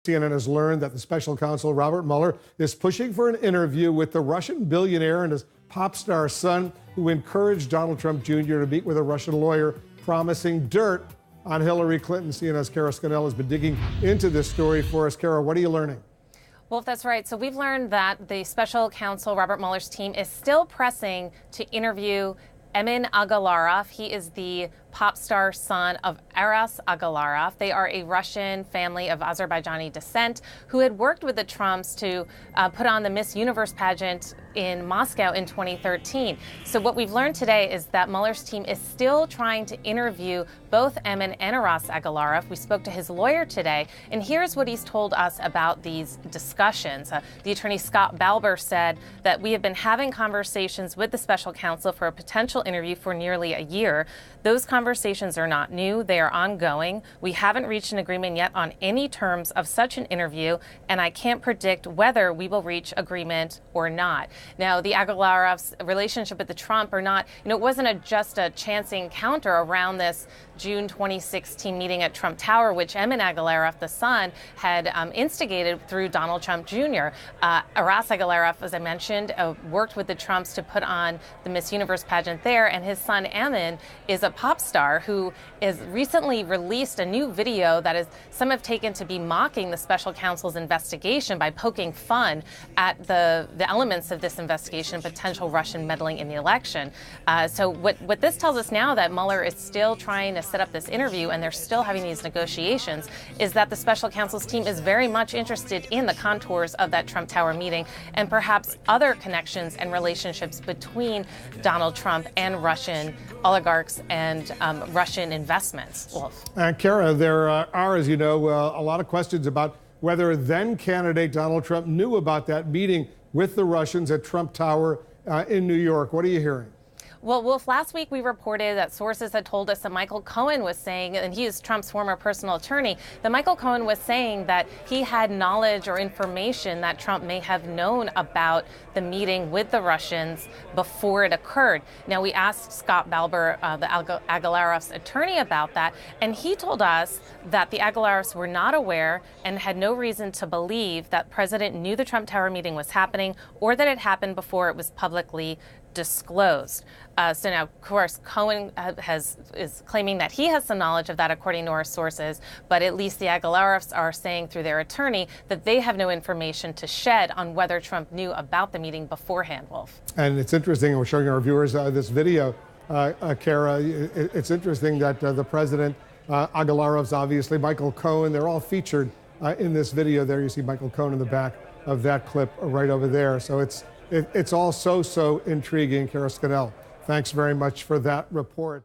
CNN has learned that the special counsel, Robert Mueller, is pushing for an interview with the Russian billionaire and his pop star son, who encouraged Donald Trump Jr. to meet with a Russian lawyer, promising dirt on Hillary Clinton. CNN's Kara Scannell has been digging into this story for us. Kara, what are you learning? Well, that's right. So we've learned that the special counsel, Robert Mueller's team, is still pressing to interview Emin Agalarov. He is the pop star son of Aras Agalarov. They are a Russian family of Azerbaijani descent who had worked with the Trumps to put on the Miss Universe pageant in Moscow in 2013. So what we've learned today is that Mueller's team is still trying to interview both Emin and Aras Agalarov. We spoke to his lawyer today, and here's what he's told us about these discussions. The attorney Scott Balber said that we have been having conversations with the special counsel for a potential interview for nearly a year. Those conversations are not new. They are ongoing. We haven't reached an agreement yet on any terms of such an interview, and I can't predict whether we will reach agreement or not. Now, the Agalarovs' relationship with the Trump or not, it wasn't just a chance encounter around this June 2016 meeting at Trump Tower, which Emin Agalarov, the son, had instigated through Donald Trump Jr. Aras Agalarov, as I mentioned, worked with the Trumps to put on the Miss Universe pageant there, and his son Emin is a pop star who has recently released a new video that some have taken to be mocking the special counsel's investigation by poking fun at the elements of this investigation, potential Russian meddling in the election. So what this tells us now, that Mueller is still trying to set up this interview and they're still having these negotiations, is that the special counsel's team is very much interested in the contours of that Trump Tower meeting and perhaps other connections and relationships between Donald Trump and Russian oligarchs and Russian investments. Wolf. Kara, there are, as you know, a lot of questions about whether then candidate Donald Trump knew about that meeting with the Russians at Trump Tower in New York. What are you hearing? Well, Wolf, last week we reported that sources had told us that Michael Cohen was saying, and he is Trump's former personal attorney, that Michael Cohen was saying that he had knowledge or information that Trump may have known about the meeting with the Russians before it occurred. Now, we asked Scott Balber, the Agalarovs' attorney, about that, and he told us that the Agalarovs were not aware and had no reason to believe that President knew the Trump Tower meeting was happening or that it happened before it was publicly disclosed. So now, of course, Cohen is claiming that he has some knowledge of that, according to our sources, but at least the Agalarovs are saying through their attorney that they have no information to shed on whether Trump knew about the meeting beforehand, Wolf. And it's interesting, we're showing our viewers this video, Kara. It's interesting that the president, Agalarovs, obviously, Michael Cohen, they're all featured in this video there. You see Michael Cohen in the back of that clip right over there. So it's all so intriguing. Kara Scannell, thanks very much for that report.